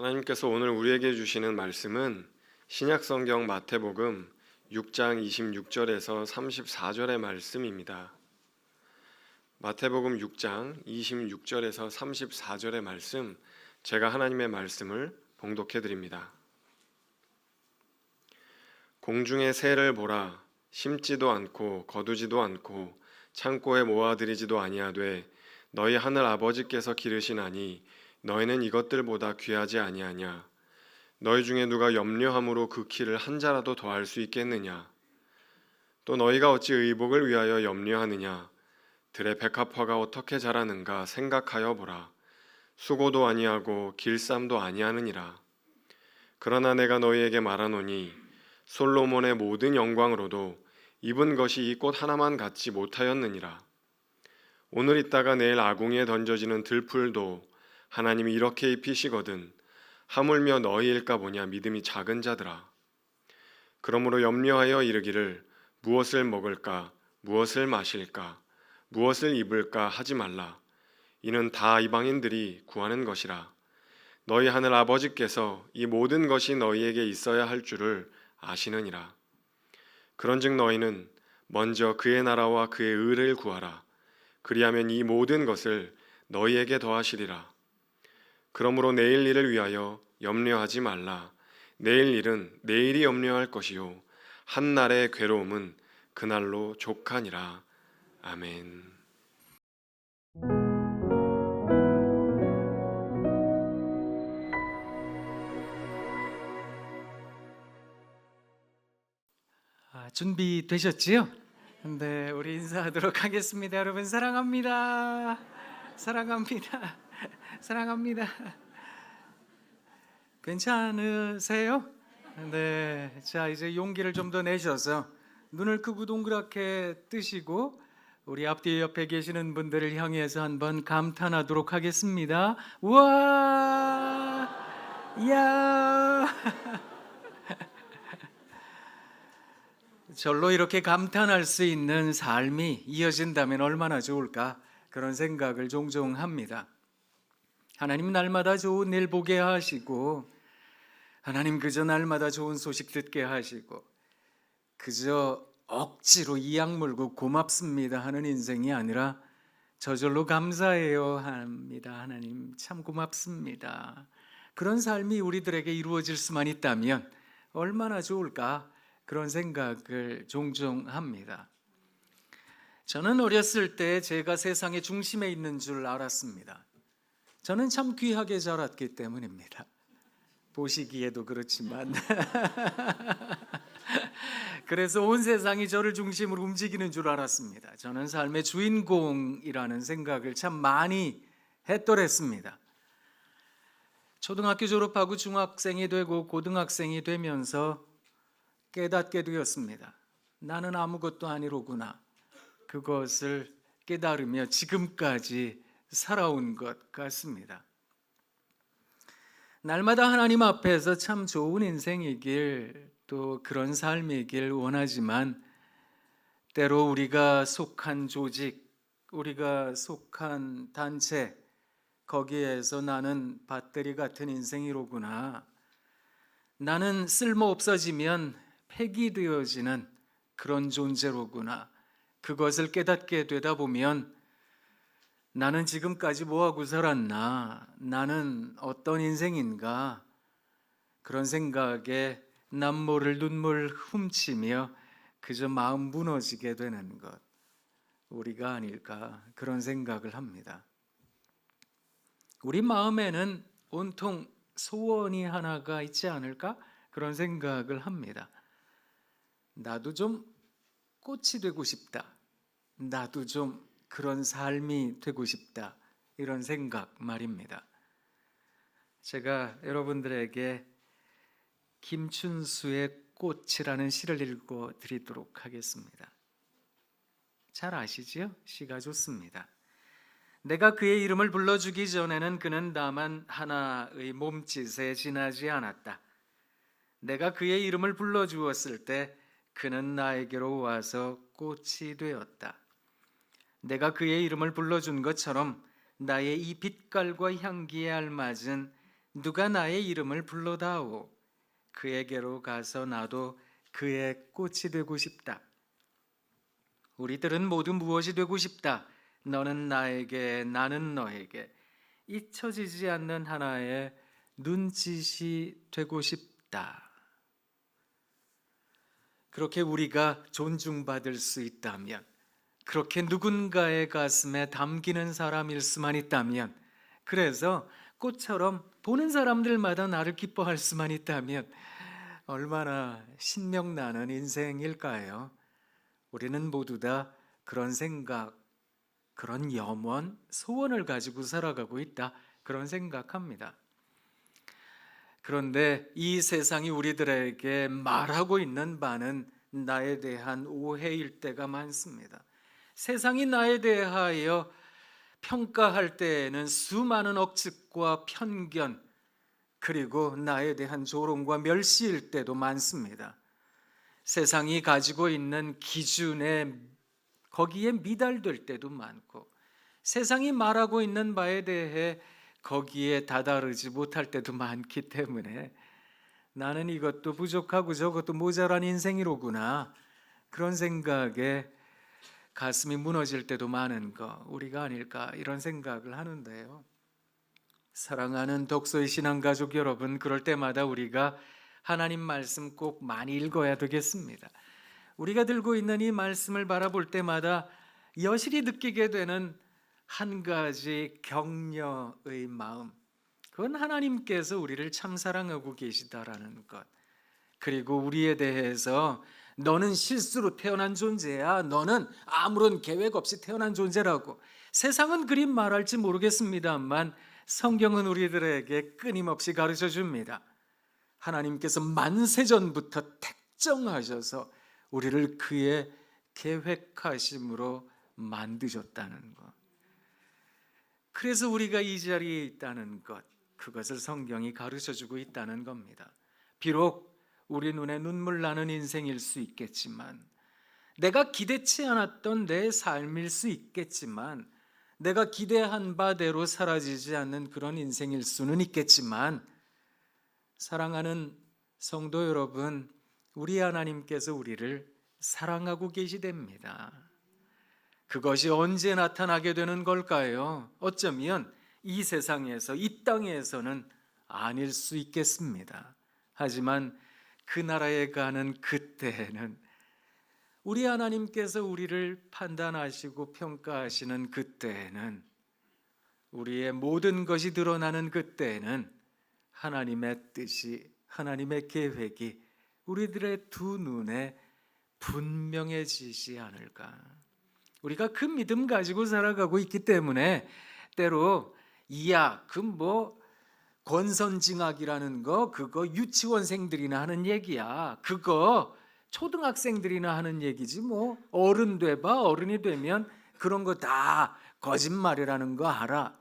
하나님께서 오늘 우리에게 주시는 말씀은 신약성경 마태복음 6장 26절에서 34절의 말씀입니다. 마태복음 6장 26절에서 34절의 말씀, 제가 하나님의 말씀을 봉독해 드립니다. 공중의 새를 보라. 심지도 않고 거두지도 않고 창고에 모아들이지도 아니하되 너희 하늘 아버지께서 기르시나니 너희는 이것들보다 귀하지 아니하냐? 너희 중에 누가 염려함으로 그 키를 한 자라도 더할 수 있겠느냐? 또 너희가 어찌 의복을 위하여 염려하느냐? 들의 백합화가 어떻게 자라는가 생각하여 보라. 수고도 아니하고 길쌈도 아니하느니라. 그러나 내가 너희에게 말하노니 솔로몬의 모든 영광으로도 입은 것이 이 꽃 하나만 갖지 못하였느니라. 오늘 있다가 내일 아궁이에 던져지는 들풀도 하나님이 이렇게 입히시거든 하물며 너희일까 보냐 믿음이 작은 자들아. 그러므로 염려하여 이르기를 무엇을 먹을까 무엇을 마실까 무엇을 입을까 하지 말라. 이는 다 이방인들이 구하는 것이라. 너희 하늘 아버지께서 이 모든 것이 너희에게 있어야 할 줄을 아시느니라. 그런즉 너희는 먼저 그의 나라와 그의 의를 구하라. 그리하면 이 모든 것을 너희에게 더하시리라. 그러므로 내일 일을 위하여 염려하지 말라. 내일 일은 내일이 염려할 것이요 한 날의 괴로움은 그날로 족하니라. 아멘. 준비되셨지요? 네, 우리 인사하도록 하겠습니다. 여러분 사랑합니다. 사랑합니다. 사랑합니다. 괜찮으세요? 네, 자 이제 용기를 좀 더 내셔서 눈을 크고 동그랗게 뜨시고 우리 앞뒤 옆에 계시는 분들을 향해서 한번 감탄하도록 하겠습니다. 우와, 야. 절로 이렇게 감탄할 수 있는 삶이 이어진다면 얼마나 좋을까 그런 생각을 종종 합니다. 하나님 날마다 좋은 일 보게 하시고 하나님 그저 날마다 좋은 소식 듣게 하시고 그저 억지로 이악 물고 고맙습니다 하는 인생이 아니라 저절로 감사해요 합니다. 하나님 참 고맙습니다. 그런 삶이 우리들에게 이루어질 수만 있다면 얼마나 좋을까 그런 생각을 종종 합니다. 저는 어렸을 때 제가 세상의 중심에 있는 줄 알았습니다. 저는 참 귀하게 자랐기 때문입니다. 보시기에도 그렇지만 그래서 온 세상이 저를 중심으로 움직이는 줄 알았습니다. 저는 삶의 주인공이라는 생각을 참 많이 했더랬습니다. 초등학교 졸업하고 중학생이 되고 고등학생이 되면서 깨닫게 되었습니다. 나는 아무것도 아니로구나. 그것을 깨달으며 지금까지 살아온 것 같습니다. 날마다 하나님 앞에서 참 좋은 인생이길 또 그런 삶이길 원하지만 때로 우리가 속한 조직, 우리가 속한 단체 거기에서 나는 배터리 같은 인생이로구나. 나는 쓸모 없어지면 폐기되어지는 그런 존재로구나. 그것을 깨닫게 되다 보면 나는 지금까지 뭐하고 살았나? 나는 어떤 인생인가? 그런 생각에 남모를 눈물 훔치며 그저 마음 무너지게 되는 것 우리가 아닐까 그런 생각을 합니다. 우리 마음에는 온통 소원이 하나가 있지 않을까? 그런 생각을 합니다. 나도 좀 꽃이 되고 싶다. 나도 좀 그런 삶이 되고 싶다. 이런 생각 말입니다. 제가 여러분들에게 김춘수의 꽃이라는 시를 읽어 드리도록 하겠습니다. 잘 아시죠? 시가 좋습니다. 내가 그의 이름을 불러주기 전에는 그는 다만 하나의 몸짓에 지나지 않았다. 내가 그의 이름을 불러주었을 때 그는 나에게로 와서 꽃이 되었다. 내가 그의 이름을 불러준 것처럼 나의 이 빛깔과 향기에 알맞은 누가 나의 이름을 불러다오. 그에게로 가서 나도 그의 꽃이 되고 싶다. 우리들은 모두 무엇이 되고 싶다. 너는 나에게, 나는 너에게. 잊혀지지 않는 하나의 눈짓이 되고 싶다. 그렇게 우리가 존중받을 수 있다면, 그렇게 누군가의 가슴에 담기는 사람일 수만 있다면, 그래서 꽃처럼 보는 사람들마다 나를 기뻐할 수만 있다면 얼마나 신명나는 인생일까요? 우리는 모두 다 그런 생각, 그런 염원, 소원을 가지고 살아가고 있다, 그런 생각합니다. 그런데 이 세상이 우리들에게 말하고 있는 바는 나에 대한 오해일 때가 많습니다. 세상이 나에 대하여 평가할 때에는 수많은 억측과 편견, 그리고 나에 대한 조롱과 멸시일 때도 많습니다. 세상이 가지고 있는 기준에 거기에 미달될 때도 많고, 세상이 말하고 있는 바에 대해 거기에 다다르지 못할 때도 많기 때문에 나는 이것도 부족하고 저것도 모자란 인생이로구나, 그런 생각에 가슴이 무너질 때도 많은 거 우리가 아닐까, 이런 생각을 하는데요. 사랑하는 독서의 신앙가족 여러분, 그럴 때마다 우리가 하나님 말씀 꼭 많이 읽어야 되겠습니다. 우리가 들고 있는 이 말씀을 바라볼 때마다 여실히 느끼게 되는 한 가지 격려의 마음, 그건 하나님께서 우리를 참 사랑하고 계시다라는 것, 그리고 우리에 대해서 너는 실수로 태어난 존재야, 너는 아무런 계획 없이 태어난 존재라고, 세상은 그리 말할지 모르겠습니다만 성경은 우리들에게 끊임없이 가르쳐 줍니다. 하나님께서 만세전부터 택정하셔서 우리를 그의 계획하심으로 만드셨다는 것, 그래서 우리가 이 자리에 있다는 것, 그것을 성경이 가르쳐주고 있다는 겁니다. 비록 우리 눈에 눈물 나는 인생일 수 있겠지만, 내가 기대치 않았던 내 삶일 수 있겠지만, 내가 기대한 바대로 사라지지 않는 그런 인생일 수는 있겠지만, 사랑하는 성도 여러분, 우리 하나님께서 우리를 사랑하고 계시답니다. 그것이 언제 나타나게 되는 걸까요? 어쩌면 이 세상에서, 이 땅에서는 아닐 수 있겠습니다. 하지만 그 나라에 가는 그때에는, 우리 하나님께서 우리를 판단하시고 평가하시는 그때에는, 우리의 모든 것이 드러나는 그때에는 하나님의 뜻이, 하나님의 계획이 우리들의 두 눈에 분명해지지 않을까. 우리가 그 믿음 가지고 살아가고 있기 때문에 때로 이야 그 권선징악이라는 거, 그거 유치원생들이나 하는 얘기야, 그거 초등학생들이나 하는 얘기지, 어른 돼봐, 어른이 되면 그런 거 다 거짓말이라는 거 알아.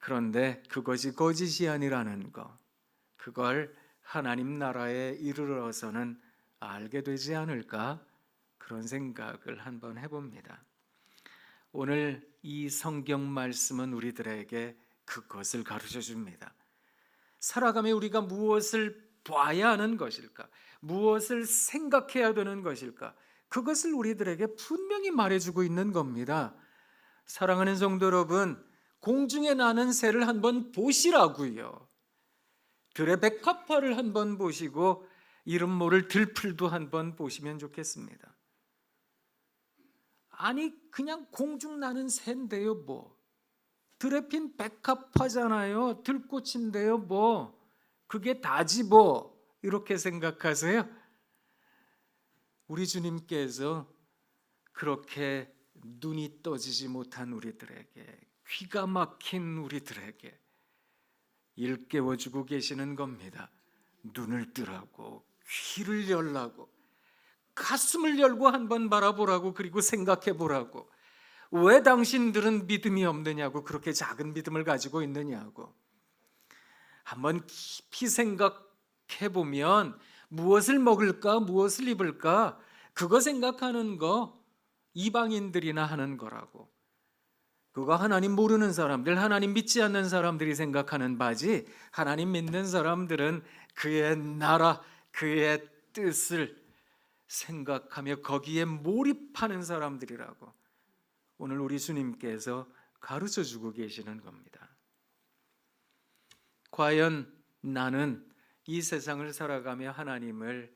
그런데 그것이 거짓이 아니라는 거, 그걸 하나님 나라에 이르러서는 알게 되지 않을까, 그런 생각을 한번 해봅니다. 오늘 이 성경 말씀은 우리들에게 그것을 가르쳐 줍니다. 살아가며 우리가 무엇을 봐야 하는 것일까, 무엇을 생각해야 되는 것일까, 그것을 우리들에게 분명히 말해주고 있는 겁니다. 사랑하는 성도 여러분, 공중에 나는 새를 한번 보시라고요. 들의 백합화를 한번 보시고 이름 모를 들풀도 한번 보시면 좋겠습니다. 아니 그냥 공중 나는 새인데요, 들에 핀 백합화잖아요, 들꽃인데요, 그게 다지 이렇게 생각하세요? 우리 주님께서 그렇게 눈이 떠지지 못한 우리들에게, 귀가 막힌 우리들에게 일깨워주고 계시는 겁니다. 눈을 뜨라고, 귀를 열라고, 가슴을 열고 한번 바라보라고, 그리고 생각해 보라고. 왜 당신들은 믿음이 없느냐고, 그렇게 작은 믿음을 가지고 있느냐고. 한번 깊이 생각해 보면 무엇을 먹을까, 무엇을 입을까, 그거 생각하는 거 이방인들이나 하는 거라고. 그거 하나님 모르는 사람들, 하나님 믿지 않는 사람들이 생각하는 바지, 하나님 믿는 사람들은 그의 나라, 그의 뜻을 생각하며 거기에 몰입하는 사람들이라고 오늘 우리 주님께서 가르쳐 주고 계시는 겁니다. 과연 나는 이 세상을 살아가며 하나님을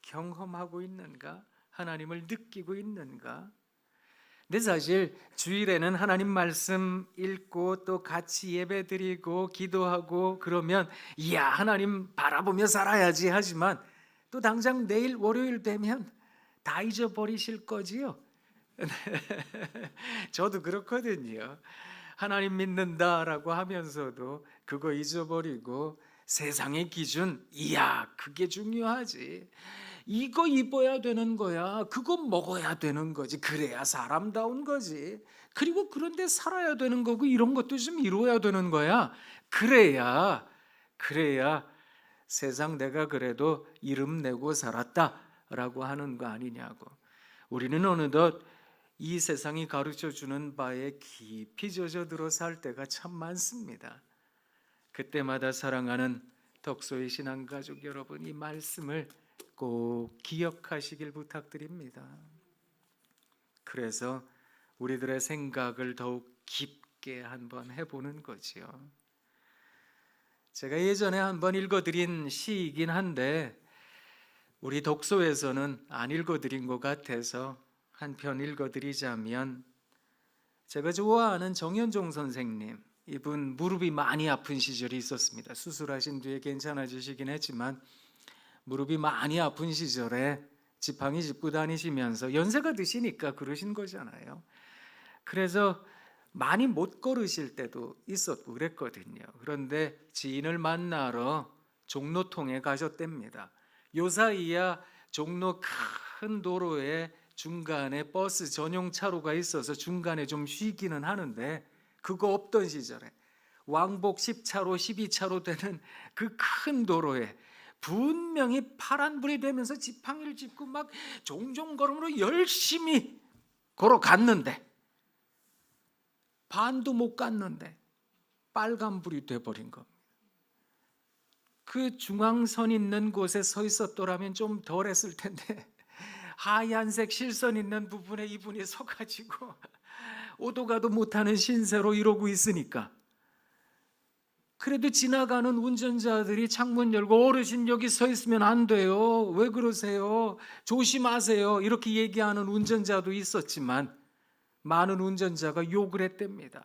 경험하고 있는가? 하나님을 느끼고 있는가? 근데 사실 주일에는 하나님 말씀 읽고 또 같이 예배드리고 기도하고 그러면 이야 하나님 바라보며 살아야지 하지만 또 당장 내일 월요일 되면 다 잊어버리실 거지요. 저도 그렇거든요. 하나님 믿는다라고 하면서도 그거 잊어버리고 세상의 기준, 이야 그게 중요하지. 이거 입어야 되는 거야. 그거 먹어야 되는 거지. 그래야 사람다운 거지. 그리고 그런데 살아야 되는 거고 이런 것도 좀 이루어야 되는 거야. 그래야 세상 내가 그래도 이름 내고 살았다라고 하는 거 아니냐고. 우리는 어느덧 이 세상이 가르쳐주는 바에 깊이 젖어들어 살 때가 참 많습니다. 그때마다 사랑하는 덕소의 신앙가족 여러분, 이 말씀을 꼭 기억하시길 부탁드립니다. 그래서 우리들의 생각을 더욱 깊게 한번 해보는 거지요. 제가 예전에 한번 읽어드린 시이긴 한데 우리 독서에서는 안 읽어드린 것 같아서 한 편 읽어드리자면, 제가 좋아하는 정현종 선생님, 이분 무릎이 많이 아픈 시절이 있었습니다. 수술하신 뒤에 괜찮아지시긴 했지만 무릎이 많이 아픈 시절에 지팡이 짚고 다니시면서 연세가 드시니까 그러신 거잖아요. 그래서 많이 못 걸으실 때도 있었고 그랬거든요. 그런데 지인을 만나러 종로통에 가셨답니다. 요사이야 종로 큰 도로에 중간에 버스 전용 차로가 있어서 중간에 좀 쉬기는 하는데 그거 없던 시절에 왕복 10차로 12차로 되는 그 큰 도로에 분명히 파란불이 되면서 지팡이를 짚고 막 종종 걸음으로 열심히 걸어갔는데 반도 못 갔는데 빨간불이 돼버린 겁니다. 그 중앙선 있는 곳에 서 있었더라면 좀 덜 했을 텐데 하얀색 실선 있는 부분에 이분이 서가지고 오도 가도 못하는 신세로 이러고 있으니까, 그래도 지나가는 운전자들이 창문 열고 어르신 여기 서 있으면 안 돼요. 왜 그러세요? 조심하세요. 이렇게 얘기하는 운전자도 있었지만 많은 운전자가 욕을 했답니다.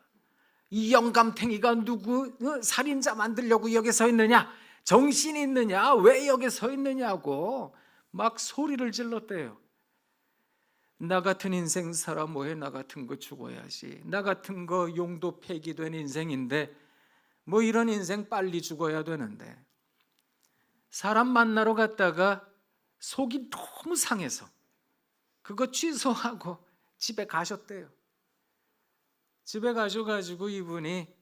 이 영감탱이가 누구 살인자 만들려고 여기 서 있느냐? 정신이 있느냐? 왜 여기 서 있느냐고 막 소리를 질렀대요. 나 같은 인생 살아 뭐해? 나 같은 거 죽어야지. 나 같은 거 용도 폐기된 인생인데 뭐 이런 인생 빨리 죽어야 되는데, 사람 만나러 갔다가 속이 너무 상해서 그거 취소하고 집에 가셨대요. 집에 가셔가지고 이분이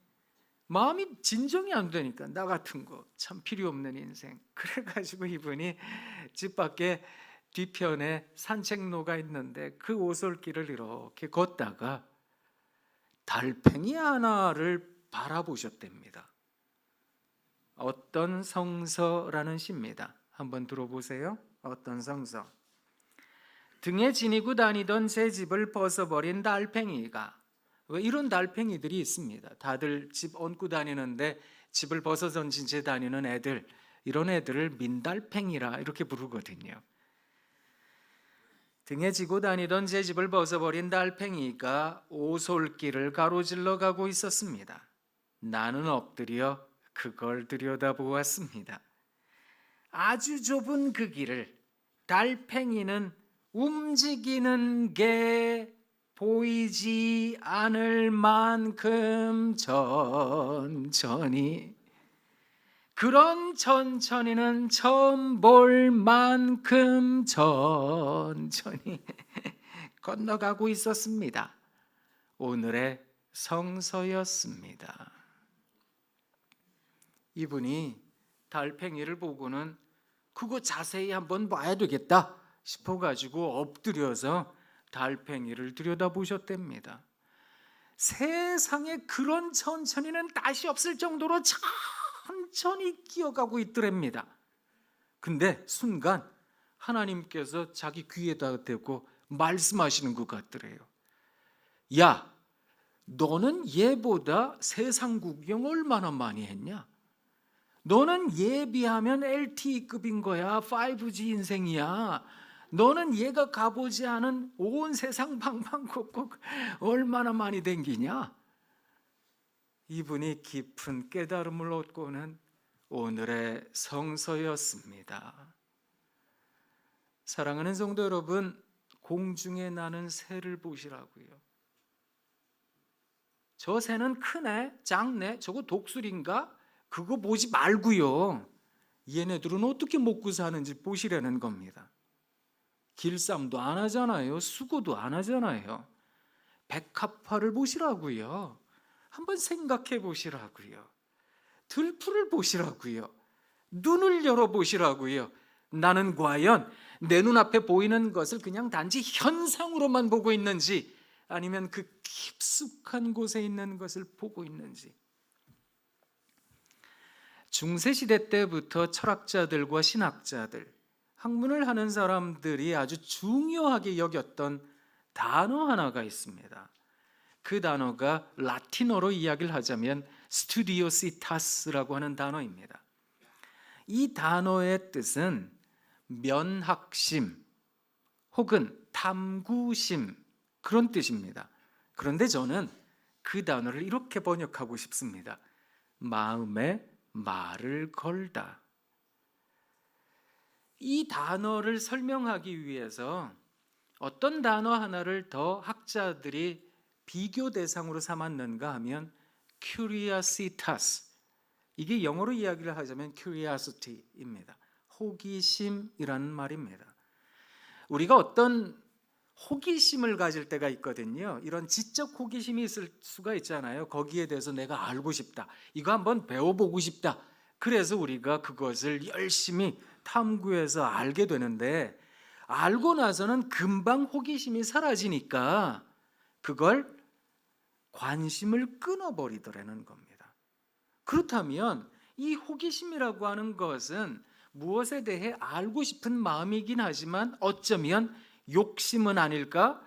마음이 진정이 안 되니까 나 같은 거 참 필요 없는 인생, 그래가지고 이분이 집 밖에 뒤편에 산책로가 있는데 그 오솔길을 이렇게 걷다가 달팽이 하나를 바라보셨답니다. 어떤 성서라는 시입니다. 한번 들어보세요. 어떤 성서. 등에 지니고 다니던 새 집을 벗어버린 달팽이가, 왜 이런 달팽이들이 있습니다. 다들 집 얹고 다니는데 집을 벗어 던진 채 다니는 애들, 이런 애들을 민달팽이라 이렇게 부르거든요. 등에 지고 다니던 제 집을 벗어버린 달팽이가 오솔길을 가로질러 가고 있었습니다. 나는 엎드려 그걸 들여다보았습니다. 아주 좁은 그 길을 달팽이는 움직이는 게 보이지 않을 만큼 천천히, 그런 천천히는 처음 볼 만큼 천천히 건너가고 있었습니다. 오늘의 성서였습니다. 이분이 달팽이를 보고는 그거 자세히 한번 봐야 되겠다 싶어가지고 엎드려서 달팽이를 들여다보셨답니다. 세상에 그런 천천히는 다시 없을 정도로 천천히 기어가고 있더랍니다. 근데 순간 하나님께서 자기 귀에다 대고 말씀하시는 것 같더래요. 야, 너는 얘보다 세상 구경 얼마나 많이 했냐? 너는 얘 비하면 LTE급인 거야. 5G 인생이야. 너는 얘가 가보지 않은 온 세상 방방곡곡 얼마나 많이 댕기냐? 이분이 깊은 깨달음을 얻고는 오늘의 성서였습니다. 사랑하는 성도 여러분, 공중에 나는 새를 보시라고요. 저 새는 크네, 작네, 저거 독수리인가? 그거 보지 말고요. 얘네들은 어떻게 먹고 사는지 보시라는 겁니다. 길쌈도 안 하잖아요. 수고도 안 하잖아요. 백합화를 보시라고요. 한번 생각해 보시라고요. 들풀을 보시라고요. 눈을 열어보시라고요. 나는 과연 내 눈앞에 보이는 것을 그냥 단지 현상으로만 보고 있는지, 아니면 그 깊숙한 곳에 있는 것을 보고 있는지. 중세시대 때부터 철학자들과 신학자들, 학문을 하는 사람들이 아주 중요하게 여겼던 단어 하나가 있습니다. 그 단어가 라틴어로 이야기를 하자면 스튜디오시타스라고 하는 단어입니다. 이 단어의 뜻은 면학심 혹은 탐구심, 그런 뜻입니다. 그런데 저는 그 단어를 이렇게 번역하고 싶습니다. 마음에 말을 걸다. 이 단어를 설명하기 위해서 어떤 단어 하나를 더 학자들이 비교 대상으로 삼았는가 하면 curiositas, 이게 영어로 이야기를 하자면 curiosity입니다. 호기심이라는 말입니다. 우리가 어떤 호기심을 가질 때가 있거든요. 이런 지적 호기심이 있을 수가 있잖아요. 거기에 대해서 내가 알고 싶다, 이거 한번 배워보고 싶다. 그래서 우리가 그것을 열심히 탐구해서 알게 되는데, 알고 나서는 금방 호기심이 사라지니까 그걸 관심을 끊어버리더라는 겁니다. 그렇다면 이 호기심이라고 하는 것은 무엇에 대해 알고 싶은 마음이긴 하지만 어쩌면 욕심은 아닐까?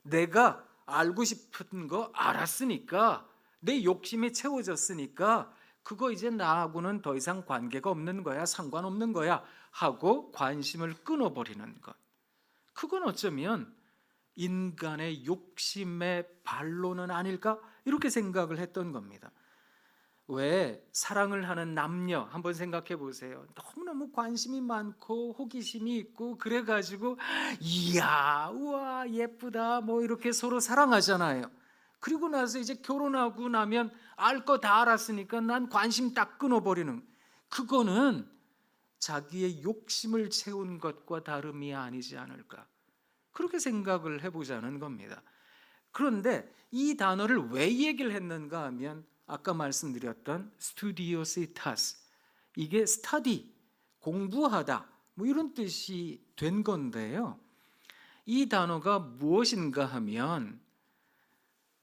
내가 알고 싶은 거 알았으니까, 내 욕심이 채워졌으니까 그거 이제 나하고는 더 이상 관계가 없는 거야, 상관없는 거야 하고 관심을 끊어버리는 것. 그건 어쩌면 인간의 욕심의 반론은 아닐까? 이렇게 생각을 했던 겁니다. 왜 사랑을 하는 남녀 한번 생각해 보세요. 너무너무 관심이 많고 호기심이 있고 그래가지고 이야, 우와, 예쁘다 뭐 이렇게 서로 사랑하잖아요. 그리고 나서 이제 결혼하고 나면 알 거 다 알았으니까 난 관심 딱 끊어버리는, 그거는 자기의 욕심을 채운 것과 다름이 아니지 않을까, 그렇게 생각을 해보자는 겁니다. 그런데 이 단어를 왜 얘기를 했는가 하면 아까 말씀드렸던 스튜디오시타스, 이게 스터디, 공부하다 뭐 이런 뜻이 된 건데요. 이 단어가 무엇인가 하면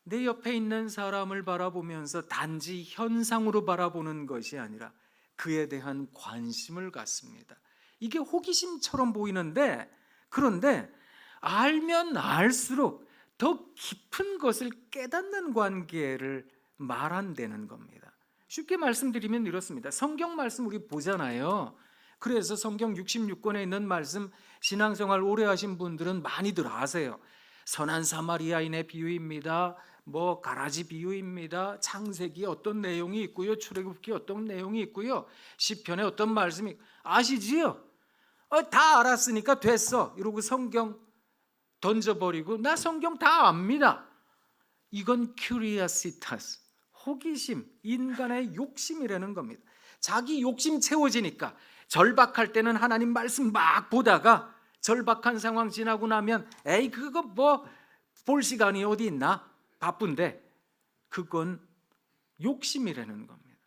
내 옆에 있는 사람을 바라보면서 단지 현상으로 바라보는 것이 아니라 그에 대한 관심을 갖습니다. 이게 호기심처럼 보이는데, 그런데 알면 알수록 더 깊은 것을 깨닫는 관계를 말한다는 겁니다. 쉽게 말씀드리면 이렇습니다. 성경 말씀 우리 보잖아요. 그래서 성경 66권에 있는 말씀 신앙생활 오래 하신 분들은 많이들 아세요. 선한 사마리아인의 비유입니다. 뭐 가라지 비유입니다. 창세기 어떤 내용이 있고요, 출애굽기 어떤 내용이 있고요, 시편에 어떤 말씀이, 아시지요? 다 알았으니까 됐어 이러고 성경 던져버리고 나 성경 다 압니다. 이건 curiositas, 호기심, 인간의 욕심이라는 겁니다. 자기 욕심 채워지니까 절박할 때는 하나님 말씀 막 보다가 절박한 상황 지나고 나면 에이 그거 뭐 볼 시간이 어디 있나, 바쁜데, 그건 욕심이라는 겁니다.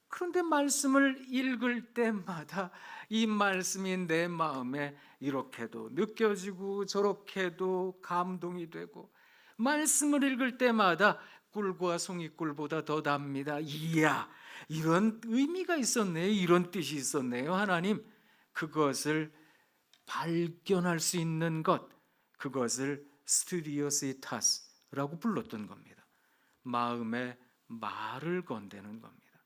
그런데 말씀을 읽을 때마다 이 말씀이 내 마음에 이렇게도 느껴지고 저렇게도 감동이 되고, 말씀을 읽을 때마다 꿀과 송이꿀보다 더 답니다. 이야, 이런 의미가 있었네요. 이런 뜻이 있었네요. 하나님, 그것을 발견할 수 있는 것, 그것을 스튜디오시타스라고 불렀던 겁니다. 마음에 말을 건네는 겁니다.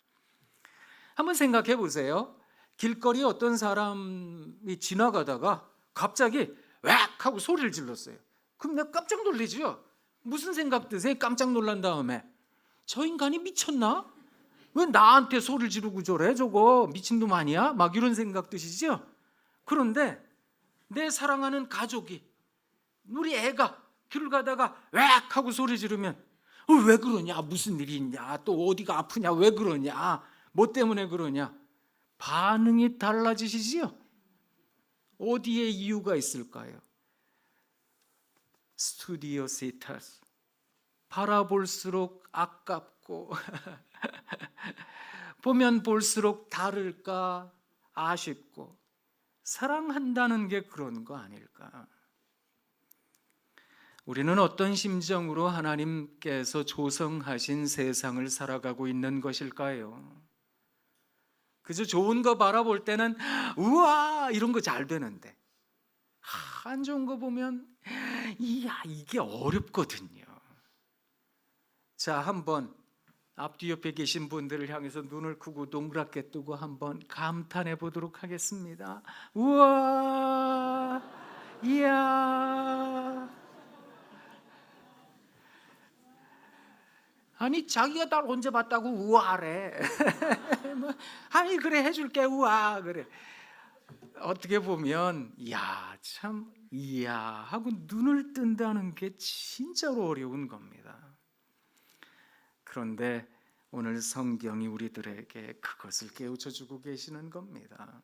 한번 생각해 보세요. 길거리에 어떤 사람이 지나가다가 갑자기 웩 하고 소리를 질렀어요. 그럼 내가 깜짝 놀라죠. 무슨 생각 드세요? 깜짝 놀란 다음에 저 인간이 미쳤나? 왜 나한테 소리를 지르고 저래? 저거 미친놈 아니야? 막 이런 생각 드시죠? 그런데 내 사랑하는 가족이, 우리 애가 길을 가다가 웩 하고 소리 지르면 왜 그러냐? 무슨 일이 있냐? 또 어디가 아프냐? 왜 그러냐? 뭐 때문에 그러냐? 반응이 달라지시지요? 어디에 이유가 있을까요? 스튜디오시타스, 바라볼수록 아깝고 보면 볼수록 다를까 아쉽고, 사랑한다는 게 그런 거 아닐까? 우리는 어떤 심정으로 하나님께서 조성하신 세상을 살아가고 있는 것일까요? 그저 좋은 거 바라볼 때는 우와 이런 거 잘 되는데, 안 좋은 거 보면 이야 이게 어렵거든요. 자, 한번 앞뒤 옆에 계신 분들을 향해서 눈을 크고 동그랗게 뜨고 한번 감탄해 보도록 하겠습니다. 우와, 이야. 아니 자기가 날 언제 봤다고 우아래. 아니 그래 해줄게 우아 그래. 어떻게 보면 이야 참 이야 하고 눈을 뜬다는 게 진짜로 어려운 겁니다. 그런데 오늘 성경이 우리들에게 그것을 깨우쳐주고 계시는 겁니다.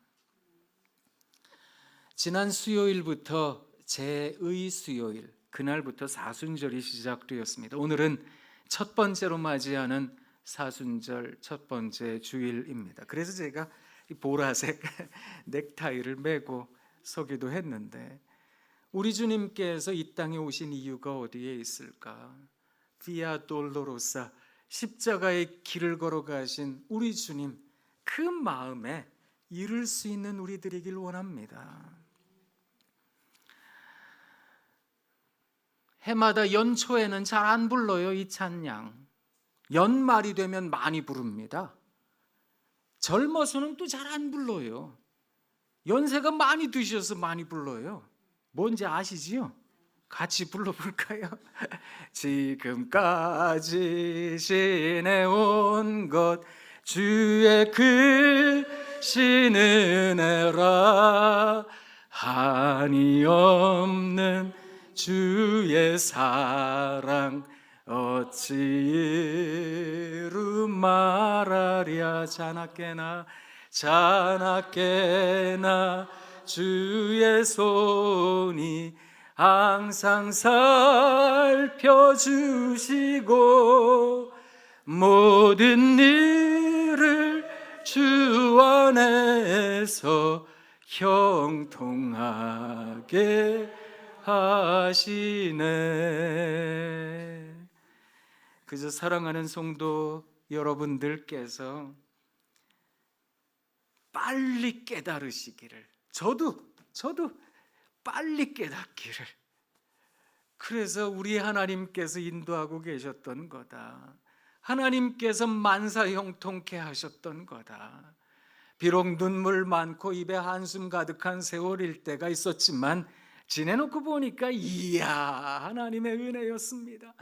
지난 수요일부터 제의 수요일, 그날부터 사순절이 시작되었습니다. 오늘은 첫 번째로 맞이하는 사순절 첫 번째 주일입니다. 그래서 제가 이 보라색 넥타이를 메고 서기도 했는데, 우리 주님께서 이 땅에 오신 이유가 어디에 있을까? 비아 돌로로사, 십자가의 길을 걸어가신 우리 주님, 그 마음에 이룰 수 있는 우리들이길 원합니다. 해마다 연초에는 잘 안 불러요, 이 찬양. 연말이 되면 많이 부릅니다. 젊어서는 또 잘 안 불러요. 연세가 많이 드셔서 많이 불러요. 뭔지 아시지요? 같이 불러볼까요? 지금까지 지내온 것 주의 크신 은혜라, 한이 없는 주의 사랑 어찌 이루 말하랴. 자나깨나 주의 손이 항상 살펴주시고, 모든 일을 주 안에서 형통하게 하시네. 그저 사랑하는 성도 여러분들께서 빨리 깨달으시기를, 저도 빨리 깨닫기를, 그래서 우리 하나님께서 인도하고 계셨던 거다. 하나님께서 만사 형통케 하셨던 거다. 비록 눈물 많고 입에 한숨 가득한 세월일 때가 있었지만 지내놓고 보니까 이야 하나님의 은혜였습니다.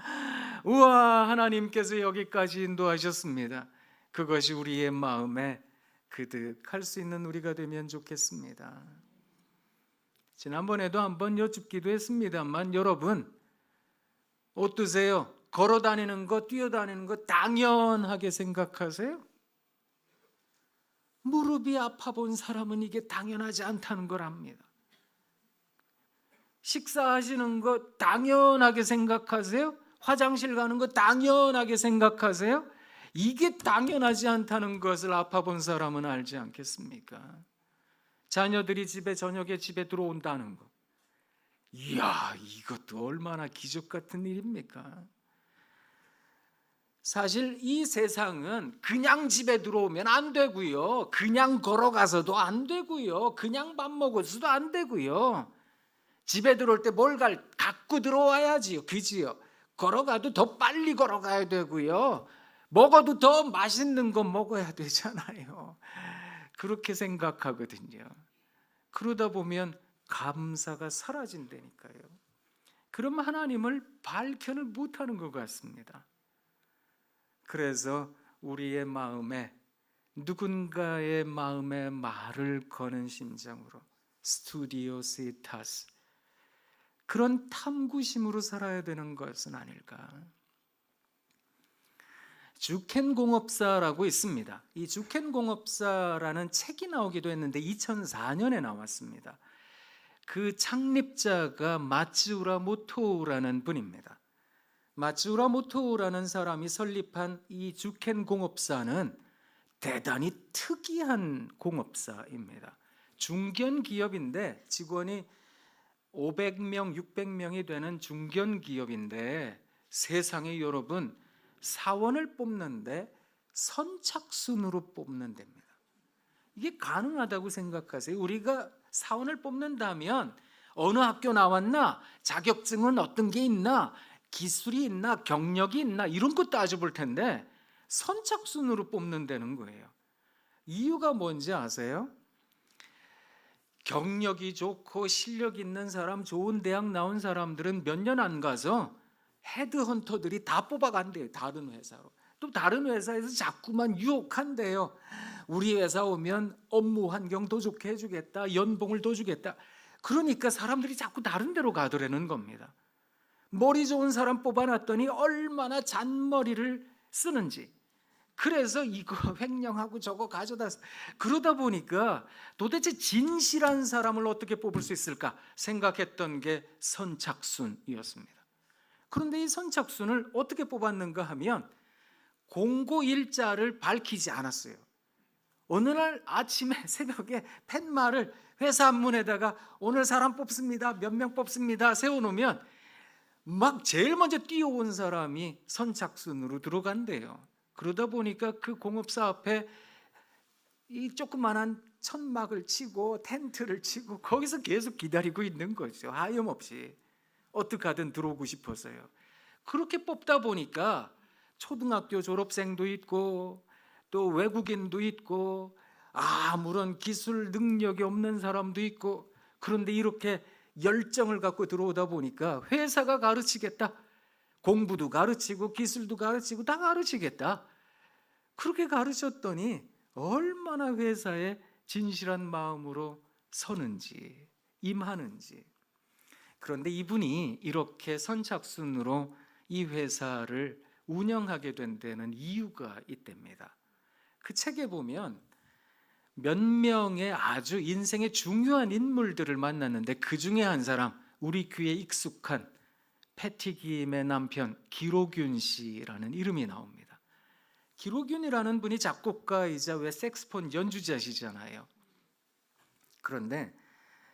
우와 하나님께서 여기까지 인도하셨습니다. 그것이 우리의 마음에 그득할 수 있는 우리가 되면 좋겠습니다. 지난번에도 한번 여쭙기도 했습니다만, 여러분 어떠세요? 걸어다니는 것, 뛰어다니는 것 당연하게 생각하세요? 무릎이 아파 본 사람은 이게 당연하지 않다는 걸 압니다. 식사하시는 것 당연하게 생각하세요? 화장실 가는 것 당연하게 생각하세요? 이게 당연하지 않다는 것을 아파 본 사람은 알지 않겠습니까? 자녀들이 저녁에 집에 들어온다는 것, 이야 이것도 얼마나 기적 같은 일입니까? 사실 이 세상은 그냥 집에 들어오면 안 되고요. 그냥 걸어가서도 안 되고요. 그냥 밥 먹어서도 안 되고요. 집에 들어올 때 뭘 갖고 들어와야지요. 그지요? 걸어가도 더 빨리 걸어가야 되고요. 먹어도 더 맛있는 거 먹어야 되잖아요. 그렇게 생각하거든요. 그러다 보면 감사가 사라진다니까요. 그럼 하나님을 발견을 못하는 것 같습니다. 그래서 우리의 마음에 누군가의 마음에 말을 거는 심정으로 스투디오시타스 그런 탐구심으로 살아야 되는 것은 아닐까. 주켄공업사라고 있습니다. 이 주켄공업사라는 책이 나오기도 했는데 2004년에 나왔습니다. 그 창립자가 마츠우라 모토라는 분입니다. 마츠우라 모토라는 사람이 설립한 이 주켄공업사는 대단히 특이한 공업사입니다. 중견기업인데 직원이 500명, 600명이 되는 중견기업인데 세상에 여러분 사원을 뽑는데 선착순으로 뽑는 데입니다. 이게 가능하다고 생각하세요? 우리가 사원을 뽑는다면 어느 학교 나왔나? 자격증은 어떤 게 있나? 기술이 있나? 경력이 있나? 이런 것도 따져볼 텐데 선착순으로 뽑는다는 거예요. 이유가 뭔지 아세요? 경력이 좋고 실력 있는 사람, 좋은 대학 나온 사람들은 몇 년 안 가서 헤드헌터들이 다 뽑아간대요. 다른 회사로. 또 다른 회사에서 자꾸만 유혹한대요. 우리 회사 오면 업무 환경 더 좋게 해주겠다. 연봉을 더 주겠다. 그러니까 사람들이 자꾸 다른 데로 가더라는 겁니다. 머리 좋은 사람 뽑아놨더니 얼마나 잔머리를 쓰는지. 그래서 이거 횡령하고 저거 가져다 그러다 보니까 도대체 진실한 사람을 어떻게 뽑을 수 있을까 생각했던 게 선착순이었습니다. 그런데 이 선착순을 어떻게 뽑았는가 하면 공고 일자를 밝히지 않았어요. 어느 날 아침에 새벽에 팻말을 회사 앞문에다가 오늘 사람 뽑습니다. 몇 명 뽑습니다. 세워놓으면 막 제일 먼저 뛰어온 사람이 선착순으로 들어간대요. 그러다 보니까 그 공업사 앞에 이 조그만한 천막을 치고 텐트를 치고 거기서 계속 기다리고 있는 거죠. 하염없이 어떻게 하든 들어오고 싶어서요. 그렇게 뽑다 보니까 초등학교 졸업생도 있고 또 외국인도 있고 아무런 기술 능력이 없는 사람도 있고 그런데 이렇게 열정을 갖고 들어오다 보니까 회사가 가르치겠다. 공부도 가르치고 기술도 가르치고 다 가르치겠다. 그렇게 가르쳤더니 얼마나 회사에 진실한 마음으로 서는지 임하는지. 그런데 이분이 이렇게 선착순으로 이 회사를 운영하게 된 데는 이유가 있답니다. 그 책에 보면 몇 명의 아주 인생의 중요한 인물들을 만났는데 그 중에 한 사람, 우리 귀에 익숙한 패티김의 남편 기로균 씨라는 이름이 나옵니다. 기로균이라는 분이 작곡가이자 왜 색스폰 연주자시잖아요. 그런데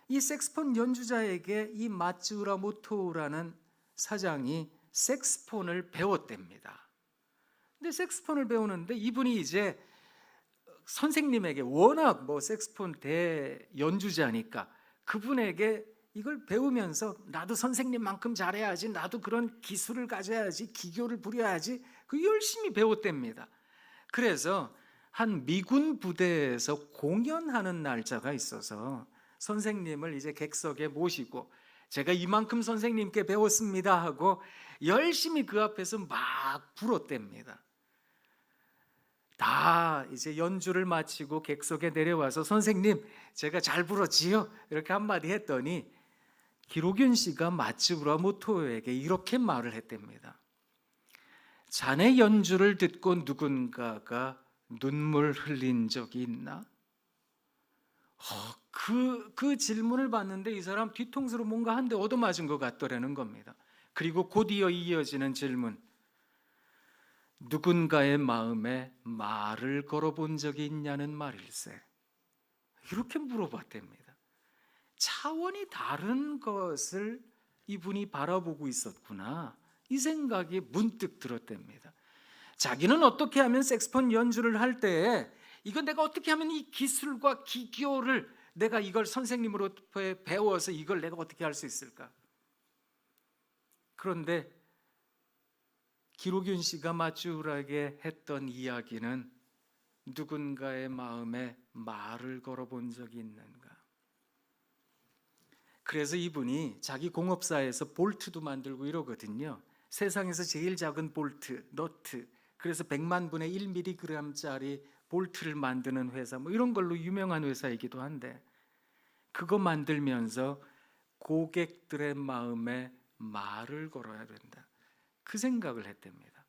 이 색스폰 연주자에게 이 마츠우라 모토라는 사장이 색스폰을 배웠답니다. 근데 색스폰을 배우는데 이분이 이제 선생님에게 워낙 색스폰 대연주자니까 그분에게 이걸 배우면서 나도 선생님만큼 잘해야지, 나도 그런 기술을 가져야지, 기교를 부려야지 그 열심히 배웠답니다. 그래서 한 미군 부대에서 공연하는 날짜가 있어서 선생님을 이제 객석에 모시고 제가 이만큼 선생님께 배웠습니다 하고 열심히 그 앞에서 막 불었답니다. 다 이제 연주를 마치고 객석에 내려와서 선생님 제가 잘 불었지요? 이렇게 한마디 했더니 기로균 씨가 마츠우라 모토에게 이렇게 말을 했답니다. 자네 연주를 듣고 누군가가 눈물 흘린 적이 있나? 그 질문을 받는데 이 사람 뒤통수로 뭔가 한 대 얻어맞은 것 같더라는 겁니다. 그리고 곧이어 이어지는 질문. 누군가의 마음에 말을 걸어본 적이 있냐는 말일세. 이렇게 물어봤답니다. 차원이 다른 것을 이분이 바라보고 있었구나. 이 생각이 문득 들었답니다. 자기는 어떻게 하면 색소폰 연주를 할 때 이건 내가 어떻게 하면 이 기술과 기교를 내가 이걸 선생님으로부터 배워서 이걸 내가 어떻게 할 수 있을까? 그런데 기록윤 씨가 마주울에게 했던 이야기는 누군가의 마음에 말을 걸어본 적이 있는가? 그래서 이분이 자기 공업사에서 볼트도 만들고 이러거든요. 세상에서 제일 작은 볼트, 너트. 그래서 100만 분의 1mg짜리 볼트를 만드는 회사, 뭐 이런 걸로 유명한 회사이기도 한데, 그거 만들면서 고객들의 마음에 말을 걸어야 된다. 그 생각을 했답니다.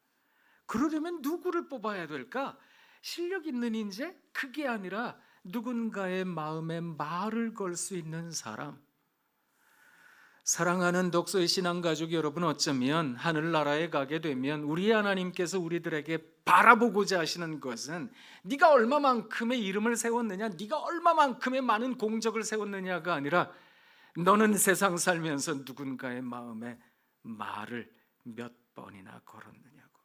그러려면 누구를 뽑아야 될까? 실력 있는 인재? 그게 아니라 누군가의 마음에 말을 걸 수 있는 사람. 사랑하는 독서의 신앙가족 여러분, 어쩌면 하늘나라에 가게 되면 우리 하나님께서 우리들에게 바라보고자 하시는 것은 네가 얼마만큼의 이름을 세웠느냐, 네가 얼마만큼의 많은 공적을 세웠느냐가 아니라 너는 세상 살면서 누군가의 마음에 말을 몇 번이나 걸었느냐고.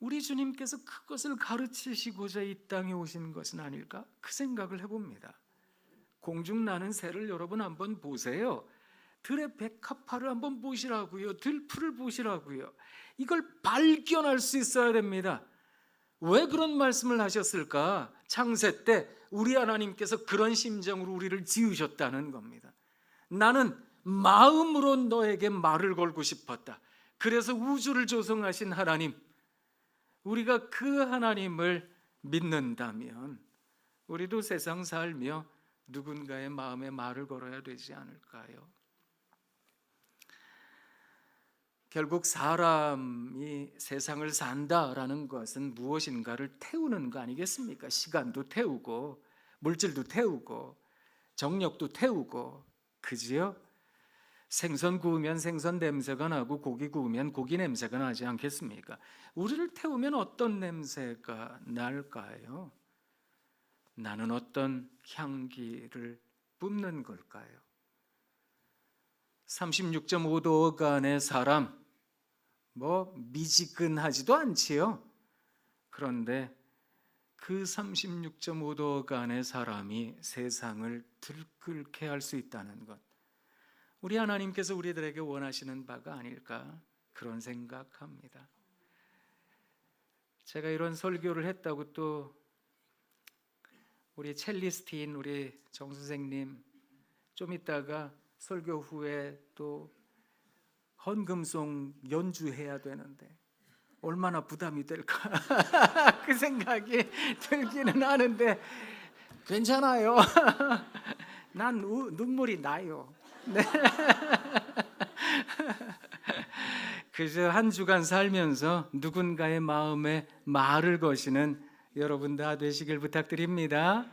우리 주님께서 그것을 가르치시고자 이 땅에 오신 것은 아닐까? 그 생각을 해봅니다. 공중나는 새를 여러분 한번 보세요. 들의 백합화를 한번 보시라고요. 들풀을 보시라고요. 이걸 발견할 수 있어야 됩니다. 왜 그런 말씀을 하셨을까? 창세 때 우리 하나님께서 그런 심정으로 우리를 지으셨다는 겁니다. 나는 마음으로 너에게 말을 걸고 싶었다. 그래서 우주를 조성하신 하나님, 우리가 그 하나님을 믿는다면 우리도 세상 살며 누군가의 마음에 말을 걸어야 되지 않을까요? 결국 사람이 세상을 산다라는 것은 무엇인가를 태우는 거 아니겠습니까? 시간도 태우고 물질도 태우고 정력도 태우고, 그지요? 생선 구우면 생선 냄새가 나고 고기 구우면 고기 냄새가 나지 않겠습니까? 우리를 태우면 어떤 냄새가 날까요? 나는 어떤 향기를 뿜는 걸까요? 36.5도간의 사람, 뭐 미지근하지도 않지요. 그런데 그 36.5도간의 사람이 세상을 들끓게 할 수 있다는 것, 우리 하나님께서 우리들에게 원하시는 바가 아닐까, 그런 생각합니다. 제가 이런 설교를 했다고 또 우리 첼리스트인 우리 정 선생님 좀 이따가 설교 후에 또 헌금송 연주해야 되는데 얼마나 부담이 될까 그 생각이 들기는 하는데 괜찮아요. 난 눈물이 나요. 네. 그저 한 주간 살면서 누군가의 마음에 말을 거시는 여러분 다 되시길 부탁드립니다.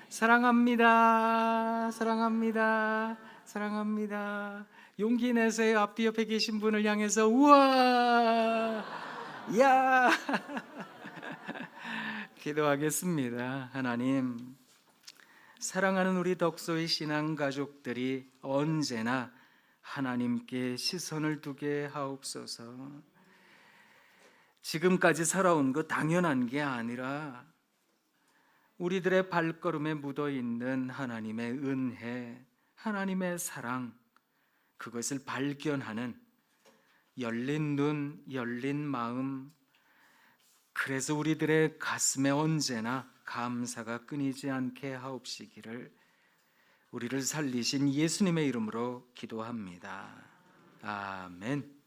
사랑합니다. 사랑합니다. 사랑합니다. 용기 내세요. 앞뒤 옆에 계신 분을 향해서 우와, 야. 기도하겠습니다. 하나님, 사랑하는 우리 덕소의 신앙 가족들이 언제나 하나님께 시선을 두게 하옵소서. 지금까지 살아온 거 당연한 게 아니라 우리들의 발걸음에 묻어있는 하나님의 은혜, 하나님의 사랑, 그것을 발견하는 열린 눈, 열린 마음, 그래서 우리들의 가슴에 언제나 감사가 끊이지 않게 하옵시기를 우리를 살리신 예수님의 이름으로 기도합니다. 아멘.